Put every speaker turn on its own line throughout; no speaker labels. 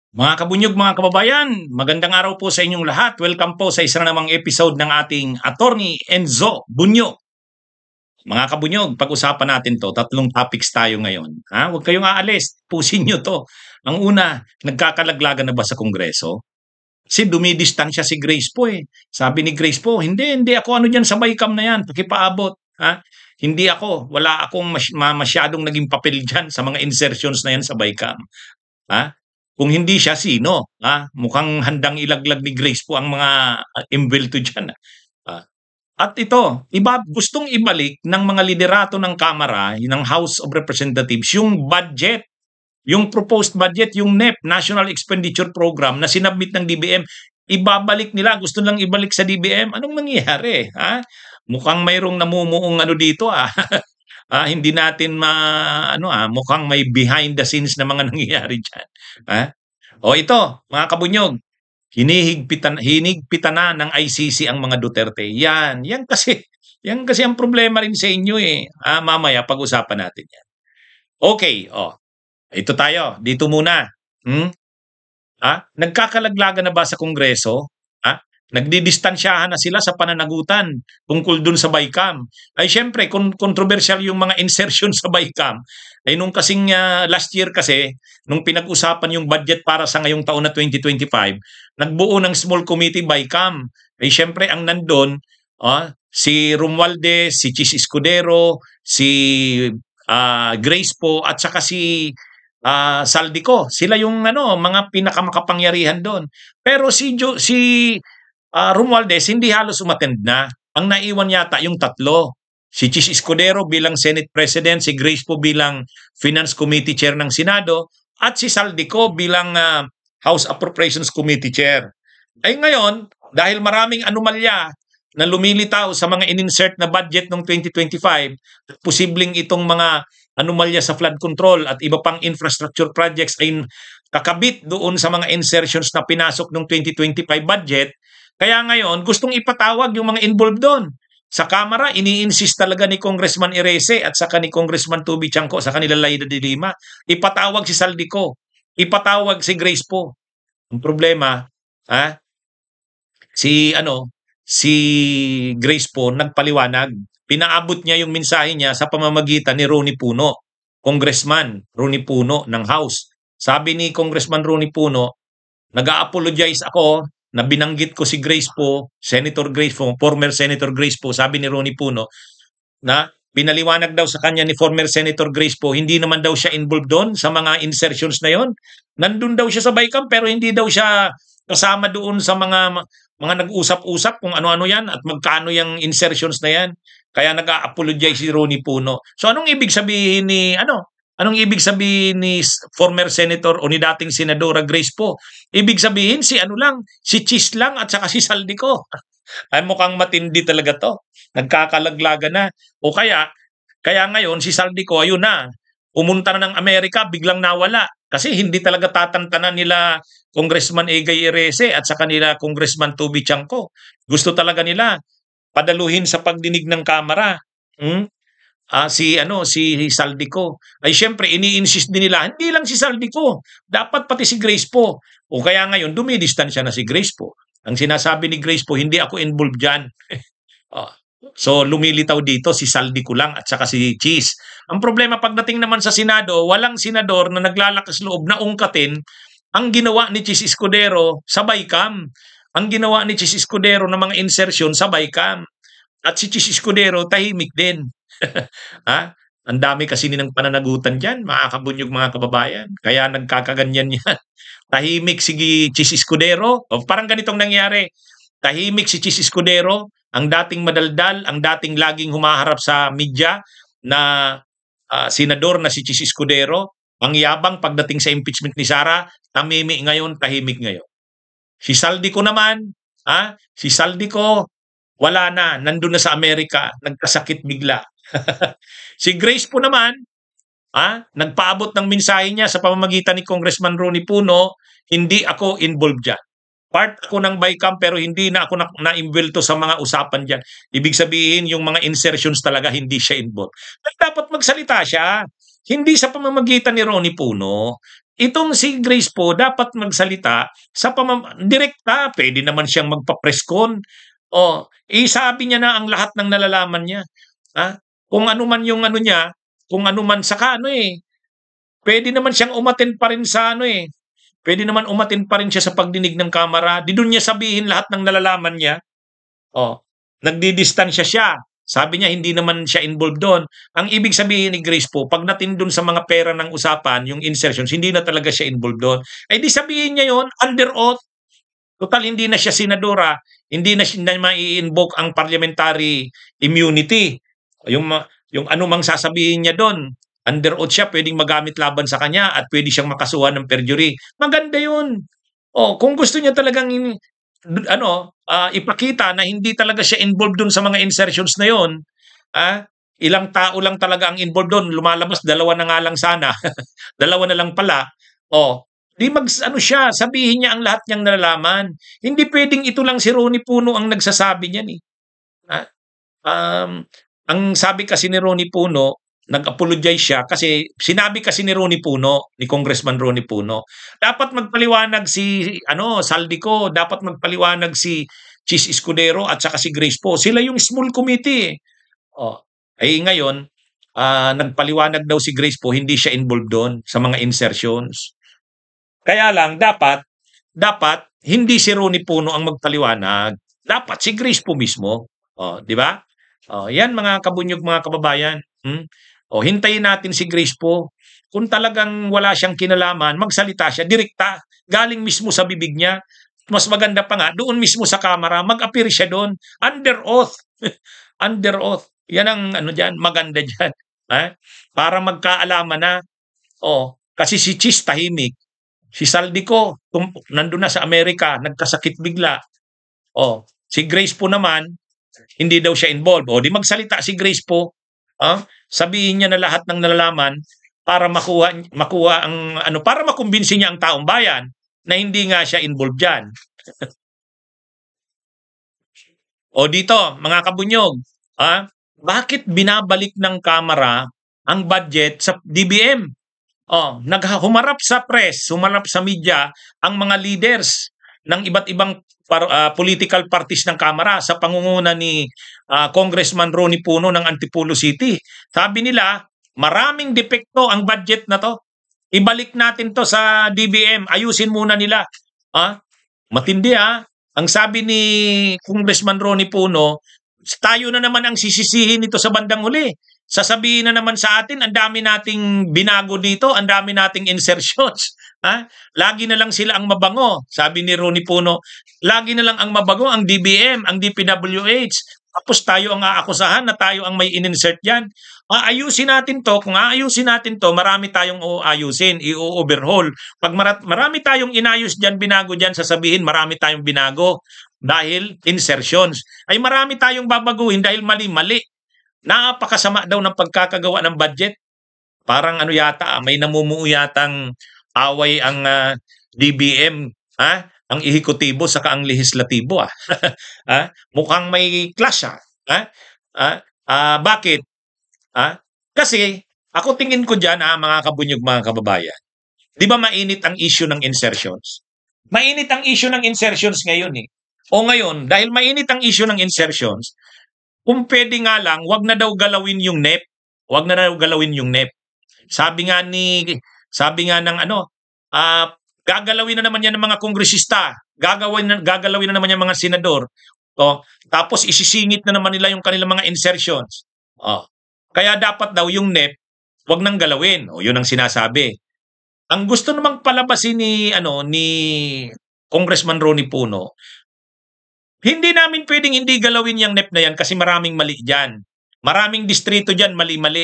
Mga kabunyog, mga kababayan, magandang araw po sa inyong lahat. Welcome po sa isa na namang episode ng ating Attorney Enzo Bunyo. Mga kabunyog, pag-usapan natin to. Tatlong topics tayo ngayon. Huwag kayong aalis. Pusin nyo to. Ang una, nagkakalaglagan na ba sa Kongreso? Kasi dumidistansya si Grace po eh. Sabi ni Grace po, hindi ako ano dyan sa BICAM na yan. Pakipaabot. Hindi ako. Wala akong masyadong naging papel dyan sa mga insertions na yan sa BICAM. Kung hindi siya, sino? Mukhang handang ilaglag ni Grace po ang mga imbelto dyan. At ito, gustong ibalik ng mga liderato ng Kamara, ng House of Representatives, yung budget, yung proposed budget, yung NEP, National Expenditure Program, na sinabmit ng DBM, ibabalik nila, gusto lang ibalik sa DBM. Anong nangyayari? Mukhang mayroong namumuong ano dito. Hindi natin mukhang may behind the scenes na mga nangyayari dyan. O ito, mga kabunyog, hinigpitan na ng ICC ang mga Duterte. Yan kasi ang problema rin sa inyo eh. Mamaya pag-usapan natin yan. Okay, ito tayo, dito muna. Nagkakalaglagan na ba sa Kongreso? Nagdidistansyahan na sila sa pananagutan tungkol dun sa BICAM. Ay syempre, controversial yung mga insertion sa BICAM. Ay nung kasing last year kasi, nung pinag-usapan yung budget para sa ngayong taon na 2025, nagbuo ng small committee BICAM. Ay syempre, ang nandun, si Romualdez, si Chis Escudero, si Grace po, at saka si Saldico. Sila yung mga pinakamakapangyarihan doon. Pero si Romualdez hindi halos umattend na. Ang naiwan yata yung tatlo. Si Chis Escudero bilang Senate President, si Grace po bilang Finance Committee Chair ng Senado, at si Saldico bilang House Appropriations Committee Chair. Ay ngayon, dahil maraming anomalya na lumilitaw sa mga in-insert na budget ng 2025, posibleng itong mga anomalya sa flood control at iba pang infrastructure projects ay kakabit doon sa mga insertions na pinasok ng 2025 budget. Kaya ngayon, gustong ipatawag yung mga involved doon. Sa Kamara, ini-insist talaga ni Congressman Erese at saka ni Congressman Tubi Chanco sa kanila Laida de Lima. Ipatawag si Saldico. Ipatawag si Grace po. Ang problema, si Grace po nagpaliwanag. Pinaabot niya yung mensahe niya sa pamamagitan ni Ronnie Puno, Congressman Ronnie Puno ng House. Sabi ni Congressman Ronnie Puno, nag-a-apologize ako na binanggit ko si Grace po, Senator Grace po, former Senator Grace po, sabi ni Ronnie Puno, na pinaliwanag daw sa kanya ni former Senator Grace po, hindi naman daw siya involved doon sa mga insertions na yon. Nandun daw siya sa BICAM pero hindi daw siya kasama doon sa mga nag-usap-usap kung ano-ano yan at magkano yung insertions na yan. Kaya nag-a-apologize si Ronnie Puno. So anong ibig sabihin ni former senator o ni dating senadora Grace po? Ibig sabihin si Chis lang at saka si Saldico. Ay mukhang matindi talaga to. Nagkakalaglaga na. O kaya ngayon si Saldico ayun na. Pumunta na ng Amerika, biglang nawala. Kasi hindi talaga tatantanan nila Congressman Egay Erese at saka nila Congressman Tubi Chanco. Gusto talaga nila padaluhin sa pagdinig ng Kamara. Si Saldico. Ay syempre ini-insist din nila, hindi lang si Saldico, dapat pati si Grace po. O kaya ngayon dumidistansya na si Grace po. Ang sinasabi ni Grace po, hindi ako involved diyan. So lumilitaw dito si Saldico lang at saka si Chis. Ang problema pagdating naman sa Senado, walang senador na naglalakas loob na ungkatin ang ginawa ni Chis Escudero sa BICAM. Ang ginawa ni Chis Escudero ng mga insertion sa BICAM. At si Chis Escudero tahimik din. Ang dami kasi ng pananagutan dyan, mga kabunyog, mga kababayan. Kaya nagkakaganyan yan. Tahimik si Chis Escudero. O parang ganitong nangyari. Tahimik si Chis Escudero, ang dating madaldal, ang dating laging humaharap sa media na senador na si Chis Escudero. Ang yabang pagdating sa impeachment ni Sara, tahimik ngayon. Si Saldico naman, si Saldico, wala na, nandun na sa Amerika, nagkasakit bigla. Si Grace po naman, nagpaabot ng mensahe niya sa pamamagitan ni Congressman Ronnie Puno, hindi ako involved dyan. Part ako ng BICAM pero hindi na ako na-involved sa mga usapan dyan. Ibig sabihin, yung mga insertions talaga hindi siya involved. Dapat magsalita siya. Hindi sa pamamagitan ni Ronnie Puno, itong si Grace po dapat magsalita sa direkta, pwede naman siyang magpa-press con. Sabi niya na ang lahat ng nalalaman niya. Kung ano man yung ano niya, kung ano man saka pwede naman siyang umattend pa rin sa pwede naman umattend pa rin siya sa pagdinig ng kamera. Di doon niya sabihin lahat ng nalalaman niya. Nagdidistansya siya. Sabi niya hindi naman siya involved doon. Ang ibig sabihin ni Grace po, pag natin doon sa mga pera ng usapan, yung insertions, hindi na talaga siya involved doon. Di sabihin niya yon under oath. Total, hindi na siya senadora, hindi na siya mai-invoke ang parliamentary immunity. Yung anumang sasabihin niya doon, under oath siya, pwedeng magamit laban sa kanya at pwede siyang makasuhan ng perjury. Maganda yun. Kung gusto niya talagang ipakita na hindi talaga siya involved doon sa mga insertions na yon, ilang tao lang talaga ang involved doon, lumalabas, dalawa na nga lang sana, dalawa na lang pala, di siya, sabihin niya ang lahat niyang nalalaman. Hindi pwedeng ito lang si Ronnie Puno ang nagsasabi niyan ang sabi kasi ni Ronnie Puno, nag-apologize siya kasi sinabi kasi ni Ronnie Puno, ni Congressman Ronnie Puno, dapat magpaliwanag si Saldico, dapat magpaliwanag si Chis Escudero at saka si Grace po. Sila yung small committee. Ngayon, nagpaliwanag daw si Grace po, hindi siya involved doon sa mga insertions. Kaya lang, dapat hindi si Ronnie Puno ang magpaliwanag. Dapat si Grace po mismo. Di ba? Yan mga kabunyog, mga kababayan. Hintayin natin si Grace po. Kung talagang wala siyang kinalaman, magsalita siya, direkta, galing mismo sa bibig niya. Mas maganda pa nga, doon mismo sa camera, mag-appear siya doon, under oath. Under oath. Yan ang dyan, maganda dyan. Para magkaalaman na, kasi si Chis tahimik, si Saldico, nandun na sa Amerika, nagkasakit bigla. Si Grace po naman, hindi daw siya involved. Di magsalita si Grace po, sabihin niya na lahat ng nalalaman para makuha ang para makumbinsi niya ang taong bayan na hindi nga siya involved diyan. Dito, mga kabunyog, bakit binabalik ng Kamara ang budget sa DBM? Humarap sa press, humarap sa media ang mga leaders ng iba't ibang political parties ng Kamara sa pangunguna ni Congressman Ronnie Puno ng Antipolo City. Sabi nila, maraming depekto ang budget na to. Ibalik natin to sa DBM, ayusin muna nila. Matindi Ang sabi ni Congressman Ronnie Puno, tayo na naman ang sisisihin nito sa bandang huli. Sasabihin na naman sa atin, ang dami nating binago dito, ang dami nating insertions. Lagi na lang sila ang mabango. Sabi ni Ronnie Puno, lagi na lang ang mabango ang DBM, ang DPWH. Tapos tayo ang aakusahan na tayo ang may in-insert dyan. Ayusin natin to. Kung aayusin natin to, marami tayong ayusin, i-overhaul. Pag marami tayong inayos dyan, binago dyan, sasabihin marami tayong binago dahil insertions. Ay marami tayong babaguhin dahil mali-mali. Napakasama daw ng pagkakagawa ng budget. Parang yata, may namumuo yatang away ang DBM, ang ehekutibo saka ang lehislatibo. Mukhang may clash. Bakit? Kasi ako tingin ko dyan, mga kabunyog, mga kababayan, di ba mainit ang issue ng insertions? Mainit ang issue ng insertions ngayon ngayon, dahil mainit ang issue ng insertions, kung pwede nga lang, wag na daw galawin yung NEP. Wag na daw galawin yung NEP. Sabi nga ng gagalawin na naman yan ng mga kongresista. Gagalawin na naman yan mga senador. Tapos isisingit na naman nila yung kanilang mga insertions. Kaya dapat daw yung NEP, wag nang galawin. Yun ang sinasabi. Ang gusto namang palabasin ni Congressman Ronnie Puno, hindi namin pwedeng hindi galawin yung NEP na yan kasi maraming mali dyan. Maraming distrito dyan, mali-mali.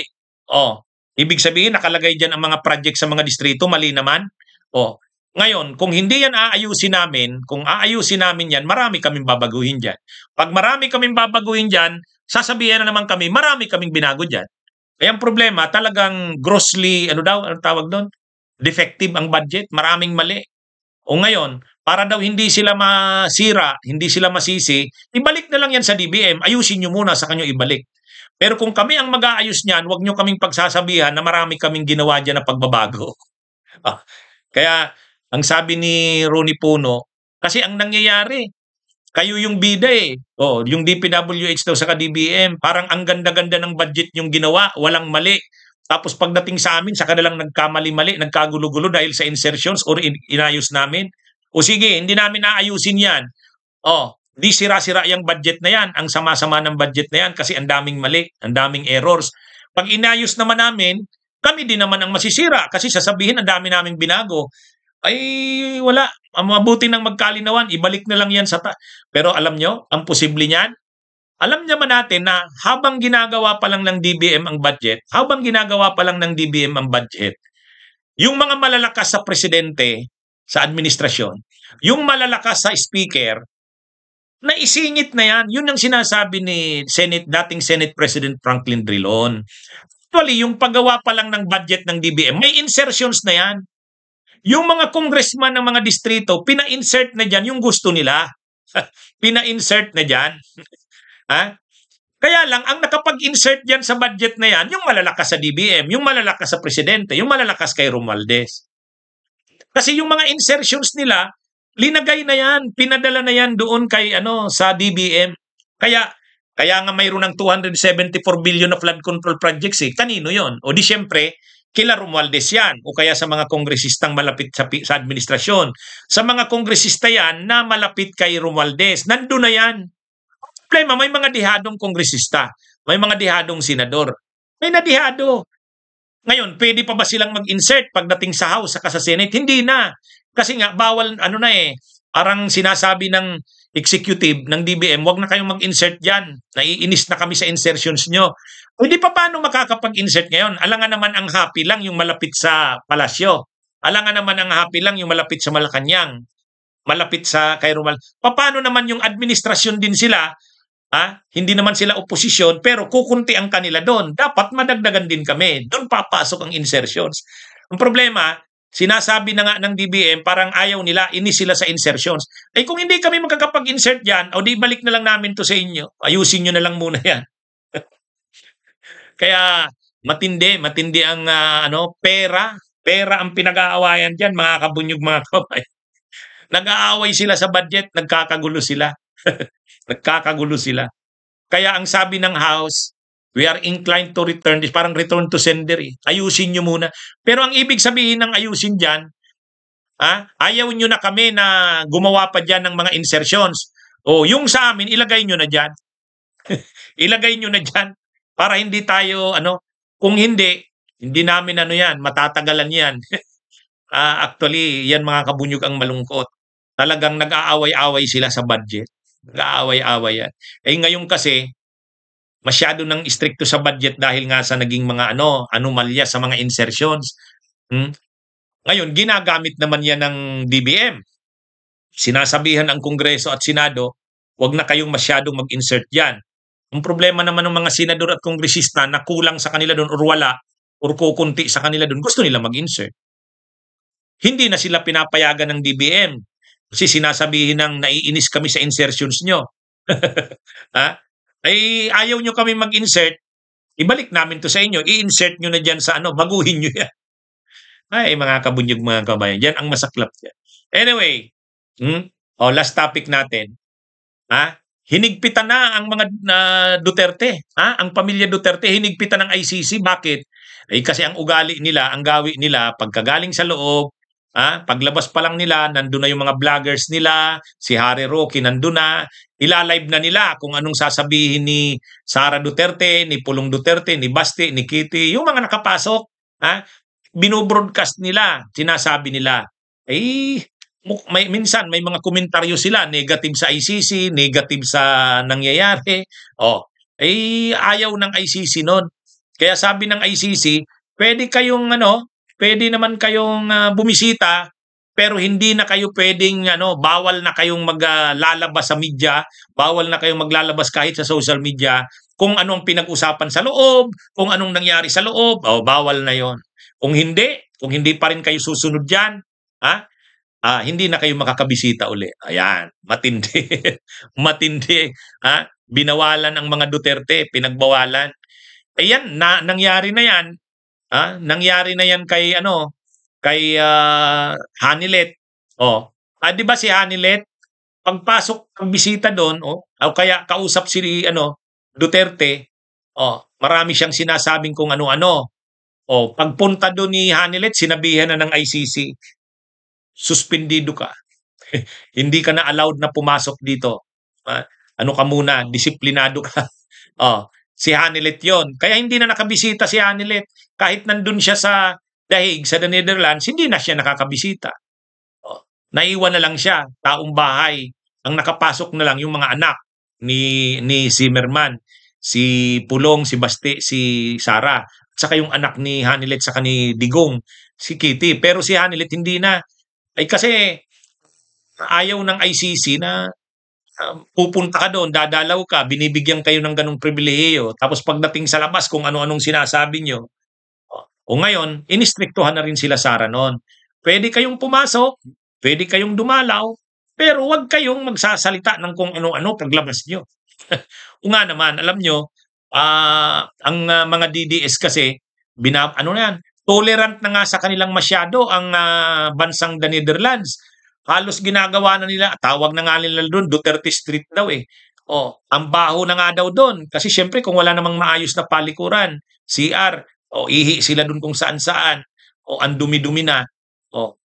Ibig sabihin, nakalagay dyan ang mga project sa mga distrito, mali naman. Ngayon, kung hindi yan kung aayusin namin yan, marami kaming babaguhin dyan. Pag marami kaming babaguhin dyan, sasabihin na naman kami, marami kaming binago dyan. Kaya ang problema, talagang grossly, anong tawag doon? Defective ang budget, maraming mali. Ngayon, para daw hindi sila masira, hindi sila masisi, ibalik na lang yan sa DBM, ayusin nyo muna sa kanyo ibalik. Pero kung kami ang mag-aayos niyan, wag nyo kaming pagsasabihan na marami kaming ginawa dyan na pagbabago. Kaya ang sabi ni Ronnie Puno, kasi ang nangyayari, kayo yung bida eh. Oh, yung DPWH daw sa DBM, parang ang ganda-ganda ng budget yung ginawa, walang mali. Tapos pagdating sa amin, sa kanilang nagkamali-mali, nagkagulo-gulo dahil sa insertions or inayos namin. O sige, hindi namin naayusin yan. Oh, di sira-sira yung budget na yan. Ang sama-sama ng budget na yan kasi ang daming mali, ang daming errors. Pag inayos naman namin, kami din naman ang masisira kasi sasabihin ang dami naming binago. Ay wala, ang mabuti ng magkalinawan, ibalik na lang yan pero alam nyo, ang posible niyan, alam naman natin na habang ginagawa pa lang ng DBM ang budget, yung mga malalakas sa presidente, sa administrasyon, yung malalakas sa speaker, naisingit na yan. Yun ang sinasabi ni dating Senate President Franklin Drilon. Actually, yung paggawa pa lang ng budget ng DBM, may insertions na yan. Yung mga congressman ng mga distrito, pina-insert na dyan yung gusto nila. Pina-insert na dyan. Ha? Kaya lang, ang nakapag-insert dyan sa budget na yan, yung malalakas sa DBM, yung malalakas sa presidente, yung malalakas kay Romualdez. Kasi yung mga insertions nila, linagay na yan, pinadala na yan doon kay sa DBM. Kaya nga mayroon ng 274 billion of flood control projects eh. Kanino yon? O di syempre, kila Romualdez yan o kaya sa mga kongresistang malapit sa administrasyon. Sa mga kongresista yan na malapit kay Romualdez, nandun na yan. Problema, may mga dihadong kongresista, may mga dihadong senador, may nadihado. Ngayon, pwede pa ba silang mag-insert pagdating sa House saka sa Senate? Hindi na. Kasi nga, bawal, parang sinasabi ng executive ng DBM, wag na kayong mag-insert dyan. Naiinis na kami sa insertions nyo. O hindi pa paano makakapag-insert ngayon? Alangan naman ang happy lang yung malapit sa palasyo. Alangan naman ang happy lang yung malapit sa Malacanang. Malapit sa kay Romuald. Paano naman yung administrasyon din sila? Hindi naman sila oposisyon, pero kukunti ang kanila doon. Dapat madagdagan din kami. Doon papasok ang insertions. Ang problema, sinasabi na nga ng DBM, parang ayaw nila, inis sila sa insertions. Eh kung hindi kami magkakapag-insert dyan, o di balik na lang namin to sa inyo. Ayusin nyo na lang muna yan. Kaya matindi ang pera ang pinag-aawayan diyan, mga kabunyog, mga kabay. Nag-aaway sila sa budget, nagkakagulo sila. Nagkakagulo sila. Kaya ang sabi ng House, we are inclined to return this, parang return to sender eh. Ayusin nyo muna. Pero ang ibig sabihin ng ayusin diyan, ayaw nyo na kami na gumawa pa diyan ng mga insertions. O yung sa amin, ilagay nyo na diyan. Ilagay nyo na diyan. Para hindi tayo, kung hindi namin yan, matatagalan yan. Actually, yan mga kabunyog ang malungkot. Talagang nag-aaway-away sila sa budget. Nag-aaway-away yan. Eh ngayon kasi, masyado nang istrikto sa budget dahil nga sa naging mga anomalya sa mga insertions. Ngayon, ginagamit naman yan ng DBM. Sinasabihan ang Kongreso at Senado, wag na kayong masyadong mag-insert yan. Ang problema naman ng mga senador at kongresista na kulang sa kanila doon or wala or kukunti sa kanila doon, gusto nila mag-insert. Hindi na sila pinapayagan ng DBM kasi sinasabihin ng naiinis kami sa insertions nyo. Ay ayaw nyo kami mag-insert, ibalik namin to sa inyo, i-insert nyo na dyan sa baguhin nyo yan. Ay mga kabunyog, mga kabayan, dyan ang masaklap yan. Anyway, last topic natin. Hinigpitan na ang mga Duterte. Ang pamilya Duterte, hinigpitan ng ICC. Bakit? Kasi ang ugali nila, ang gawi nila, pagkagaling sa loob, paglabas pa lang nila, nandun na yung mga vloggers nila, si Harry Roque nandun na, ilalive na nila kung anong sasabihin ni Sara Duterte, ni Pulong Duterte, ni Basti, ni Kitty, yung mga nakapasok, binobroadcast nila, sinasabi nila. Minsan may mga komentaryo sila negative sa ICC, negative sa nangyayari. Ayaw ng ICC noon. Kaya sabi ng ICC, pwede naman kayong bumisita, pero hindi na kayo pwedeng bawal na kayong maglalabas sa media, bawal na kayong maglalabas kahit sa social media kung anong pinag-usapan sa loob, kung anong nangyari sa loob, bawal na 'yon. Kung hindi pa rin kayo susunod diyan, hindi na kayo makakabisita uli. Ayan, matindi. Matindi. Binawalan ang mga Duterte, pinagbawalan. Ayan, nangyari na yan. Nangyari na yan kay kay Hanilet. Oh, 'di ba si Hanilet pagpasok, pagbisita doon, o kaya kausap si Duterte, marami siyang sinasabing kung ano-ano. Pagpunta doon ni Hanilet, sinabihan na ng ICC, suspendido ka. Hindi ka na allowed na pumasok dito. Ano ka muna, disiplinado ka. Si Hanilet yon. Kaya hindi na nakabisita si Hanilet. Kahit nandun siya sa Dahig, sa The Netherlands, hindi na siya nakakabisita. Naiwan na lang siya, taong bahay. Ang nakapasok na lang yung mga anak ni Zimmerman, si Pulong, si Basti, si Sara, at saka yung anak ni Hanilet sa ni Digong, si Kitty. Pero si Hanilet hindi na. Ay kasi ayaw ng ICC na pupunta ka doon, dadalaw ka, binibigyan kayo ng ganong pribilehiyo, tapos pagdating sa labas kung ano-anong sinasabi nyo. O ngayon, inistriktuhan na rin sila Sara noon. Pwede kayong pumasok, pwede kayong dumalaw, pero huwag kayong magsasalita ng kung ano-ano paglabas nyo. O nga naman, alam nyo, ang mga DDS kasi, tolerant na nga sa kanilang masyado ang bansang The Netherlands. Halos ginagawa na nila, tawag na nga nila doon, Duterte Street daw eh. Ang baho na nga daw doon. Kasi syempre kung wala namang maayos na palikuran, CR, ihi sila doon kung saan-saan. Ang dumi-dumi na.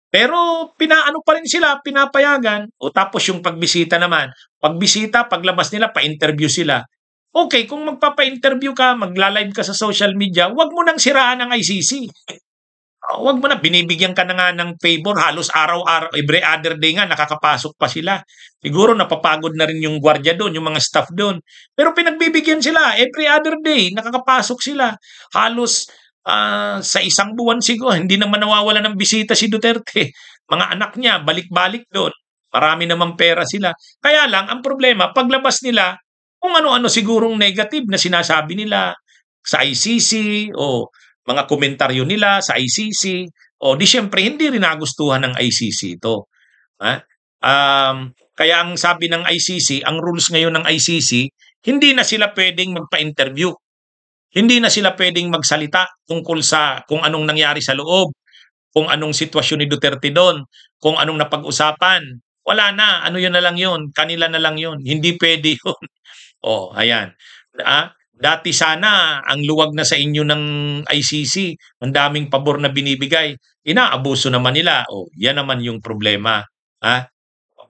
Pero pinaano pa rin sila, pinapayagan. Tapos yung pagbisita naman. Pagbisita, paglabas nila, pa-interview sila. Okay, kung magpapa-interview ka, magla-live ka sa social media, wag mo nang siraan ang ICC. Wag mo na, binibigyan ka na nga ng favor, halos araw-araw, every other day nga, nakakapasok pa sila. Siguro napapagod na rin yung gwardiya doon, yung mga staff doon. Pero pinagbibigyan sila, every other day, nakakapasok sila. Halos sa isang buwan siguro, hindi naman nawawala ng bisita si Duterte. Mga anak niya, balik-balik doon. Marami namang pera sila. Kaya lang, ang problema, paglabas nila, kung ano-ano sigurong negative na sinasabi nila sa ICC o mga komentaryo nila sa ICC, di syempre hindi rin nagustuhan ng ICC ito. Kaya ang sabi ng ICC, ang rules ngayon ng ICC, hindi na sila pwedeng magpa-interview. Hindi na sila pwedeng magsalita tungkol sa kung anong nangyari sa loob, kung anong sitwasyon ni Duterte doon, kung anong napag-usapan. Wala na, yun na lang yun, kanila na lang yun. Hindi pwede yun. Ayan. Dati sana ang luwag na sa inyo ng ICC, ang daming pabor na binibigay, inaabuso naman nila. Yan naman yung problema.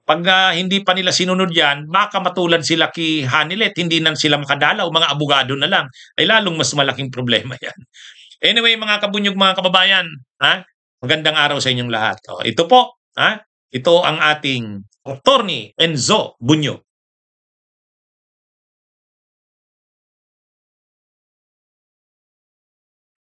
Pag hindi pa nila sinunod yan, baka matulad sila kay Hanilet, hindi na sila makadalaw, mga abogado na lang. Ay lalong mas malaking problema yan. Anyway, mga kabunyog, mga kababayan, magandang araw sa inyong lahat. Ito po, ito ang ating Attorney Enzo Bunyog.